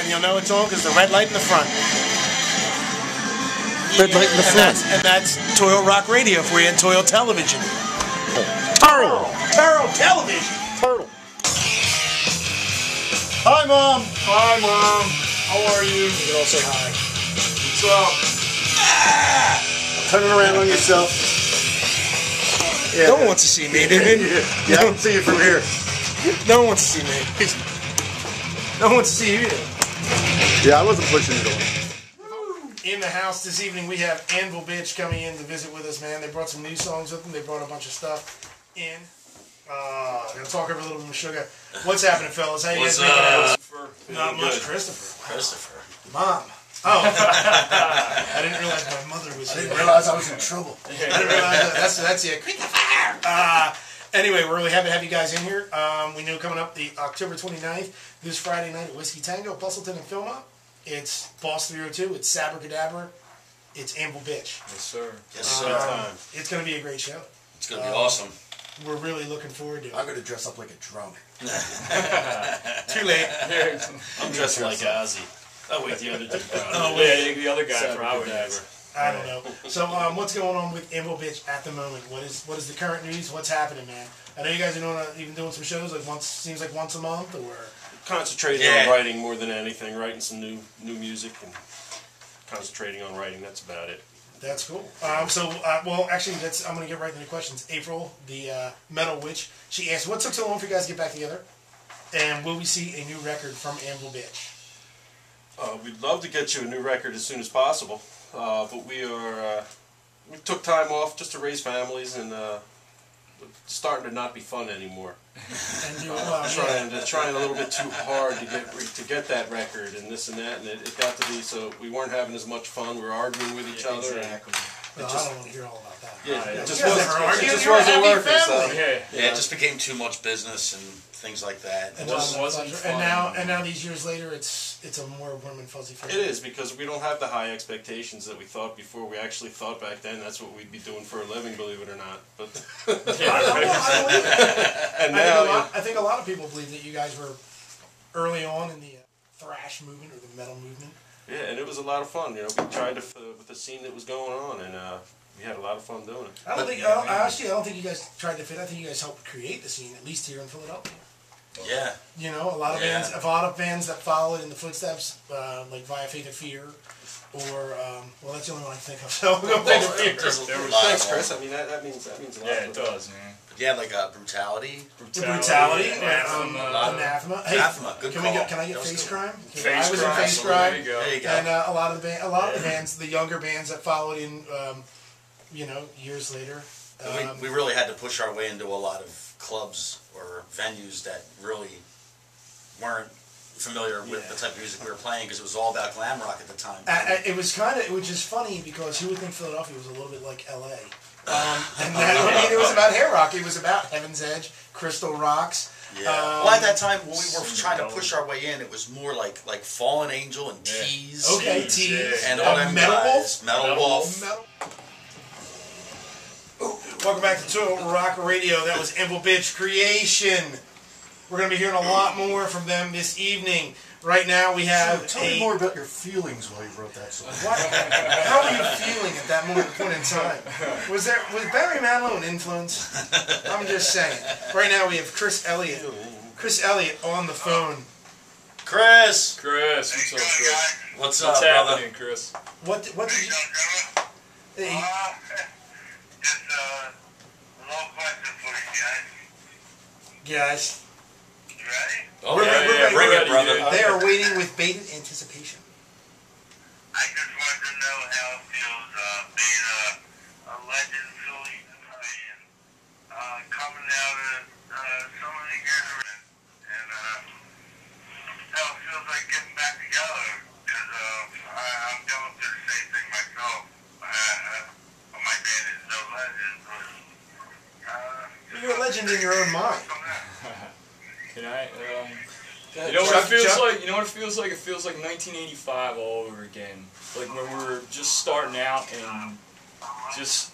and you'll know it's on because the red light in the front. Red light in the front. And that's Toil Rock Radio for you and Toil Television. Turtle. Turtle Television. Turtle. Hi, Mom. Hi, Mom. How are you? You can all say hi. What's up? Turn it around on yourself. Yeah. No one wants to see me, David. Yeah, I don't see you from here. No one wants to see me. No one wants to see you either. Yeah, I wasn't pushing it on. In the house this evening, we have ANVIL Bitch coming in to visit with us, man. They brought some new songs with them. They brought a bunch of stuff in. Gonna talk over a little bit with Sugar. What's happening, fellas? How you guys making out? Not much, good. Christopher. Wow. Christopher. Mom. Oh. I didn't realize my mother was here. I didn't realize I was in trouble. I didn't realize that. That's it. Christopher! Anyway, we're really happy to have you guys in here. We know coming up the October 29th, this Friday night at Whiskey Tango, Bustleton and Philmont. It's Boss 302. It's Sabracadabra. It's ANVIL Bitch. Yes, sir. Yes, sir. It's going to be a great show. It's going to be awesome. We're really looking forward to it. I'm going to dress up like a drunk. Too late. I'm dressing like Ozzy. Oh, wait, the other dude. Oh, wait, the other guy probably. I don't know. So, what's going on with ANVIL Bitch at the moment? What is the current news? What's happening, man? I know you guys are doing some shows like seems like once a month, or Concentrating on writing more than anything, writing some new music and concentrating on writing. That's about it. That's cool. Well, actually, I'm going to get right into the questions. April, the Metal Witch, she asked, what took so long for you guys to get back together? And will we see a new record from ANVIL Bitch? We'd love to get you a new record as soon as possible, but we took time off just to raise families, and it's starting to not be fun anymore. And Trying a little bit too hard to get that record and this and that, and it got to be so we weren't having as much fun. We were arguing with each other. Exactly. I don't want to hear all about that. Yeah, it just wasn't working. So, Yeah, it just became too much business and things like that. And now these years later, it's a more warm and fuzzy feeling. it is, because we don't have the high expectations that we thought before. We actually thought back then that's what we'd be doing for a living, believe it or not. But I think a lot of people believe that you guys were early on in the thrash movement or the metal movement. Yeah, and it was a lot of fun. You know, we tried with the scene that was going on, and we had a lot of fun doing it. I don't think you guys tried to fit. I think you guys helped create the scene, at least here in Philadelphia. Yeah. You know, a lot of bands that followed in the footsteps, like Via Faith or Fear, or well, that's the only one I can think of. So we'll go Faith or Fear. Thanks, Chris. I mean, that means a lot. Yeah, it does, man. But yeah, like Brutality. Brutality. Anathema. Hey, Anathema. Good call. Can I get Face Crime? Face I was Crime. in Face Crime. There you go. There you go. And a lot of the bands, the younger bands that followed in, years later. We really had to push our way into a lot of clubs or venues that really weren't familiar with the type of music we were playing, because it was all about glam rock at the time. It was just funny, because you would think Philadelphia was a little bit like L.A. And it was about hair rock. It was about Heaven's Edge, Crystal Rocks. Yeah. Well, at that time, when we were trying to push our way in, it was more like Fallen Angel and Tease. Okay, Tease. And all them Metal guys. Wolf. Metal Wolf. Welcome back to Toil Rock Radio. That was ANVIL Bitch Creation. We're going to be hearing a lot more from them this evening. Right now we have Tell me more about your feelings while you wrote that song. How were you feeling at that point in time? Was Barry Manilow an influence? I'm just saying. Right now we have Chris Elliott. Chris Elliott on the phone. Chris! Chris, what's up, Chris? What's What's up, brother? happening, Chris? What did you... Hey, Just a little question for you guys. guys, You ready? Oh, We're yeah, ready. bring it, brother. They are waiting with bated anticipation. I just wanted to know how it feels being a legend Philly fan, coming out of so many years around, and how it feels like getting back together, because I'm going through the same thing myself. My band is no legend, but You're a legend in your own mind. Can I? You know what it feels like? You know what it feels like? It feels like 1985 all over again. Like when we were just starting out and just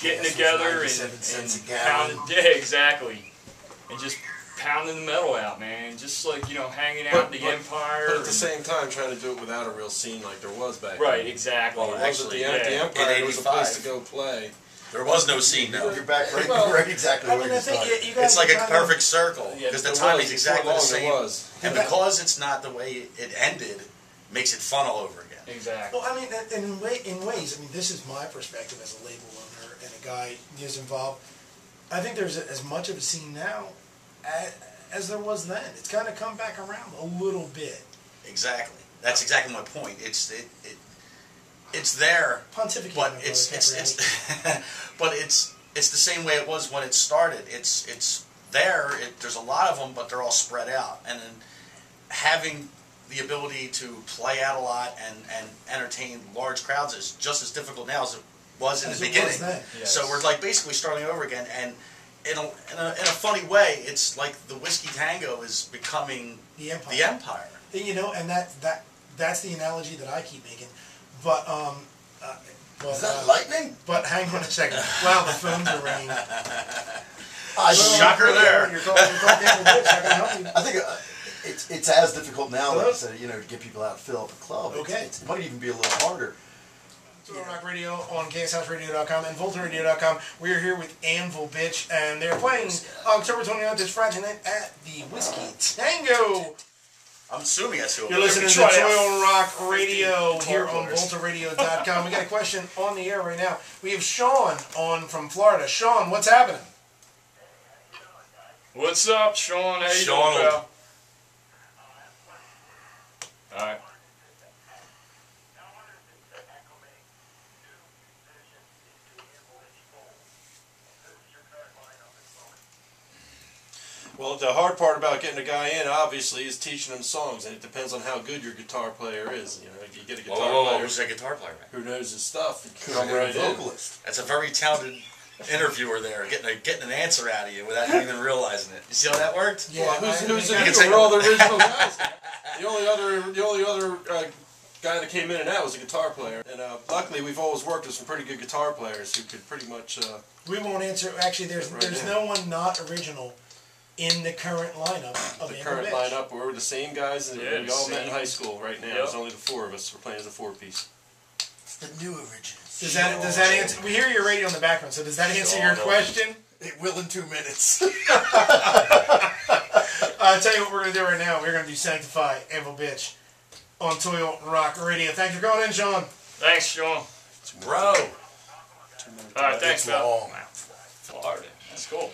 getting together and pounding. Yeah, exactly. And just pounding the metal out, man. Just like, you know, hanging out in the Empire. But at the same time, trying to do it without a real scene like there was back then. Right, exactly. Well, actually, the Empire was a place to go play. There was no scene, no. You're back right exactly where you started. It's like a perfect circle, because the timing's exactly the same. And because it's not the way it ended, makes it fun all over again. Exactly. Well, I mean, in ways, I mean, this is my perspective as a label owner and a guy who's involved. I think there's as much of a scene now as there was then. It's kind of come back around a little bit. Exactly. That's exactly my point. It's there, but it's the same way it was when it started. It's there. There's a lot of them, but they're all spread out, and then having the ability to play out a lot and entertain large crowds is just as difficult now as it was in the beginning. Yes. So we're like basically starting over again, and in a funny way, it's like the Whiskey Tango is becoming the Empire. You know, and that's the analogy that I keep making. But is that lightning? But hang on a second. Wow, the phones are ringing. Shocker there. You're calling ANVIL BITCH. How can I help you? I think it's as difficult now, like I said, you know, to get people out to fill up a club. Okay. It might even be a little harder. Toil Rock Radio on KSHouseRadio.com and VoltaRadio.com. We are here with ANVIL BITCH, and they're playing October 29th this Friday night at the Whiskey Tango. I'm assuming that's who. You're listening to Toil Rock Radio here on VoltaRadio.com. We got a question on the air right now. We have Sean on from Florida. Sean, what's happening? What's up, Sean? How you doing, pal? All right. Well, the hard part about getting a guy in, obviously, is teaching him songs, and it depends on how good your guitar player is. You know, if you get a guitar player who's that guitar player? who knows his stuff, you Come come right in. vocalist. That's a very talented interviewer there, getting an answer out of you without even realizing it. You see how that worked? Yeah, Well, who's in can it? take We're all the original guys. The only other guy that came in and out was a guitar player, and luckily we've always worked with some pretty good guitar players who could pretty much. We won't answer. Actually, there's no one not original in the current lineup of the ANVIL current BITCH. lineup. We're the same guys, and Yeah, we all met in same. high school. Right now, Yep. there's only the four of us. We're playing as a four-piece. It's the new originals. Does that answer? We hear your radio in the background. So does that answer your question? It will in 2 minutes. I'll tell you what we're going to do right now. We're going to do Sanctify ANVIL BITCH on Toil Rock Radio. Thanks for calling in, Sean. Thanks, Sean. Bro. All right, thanks, It's pal. long. Florida. That's cool.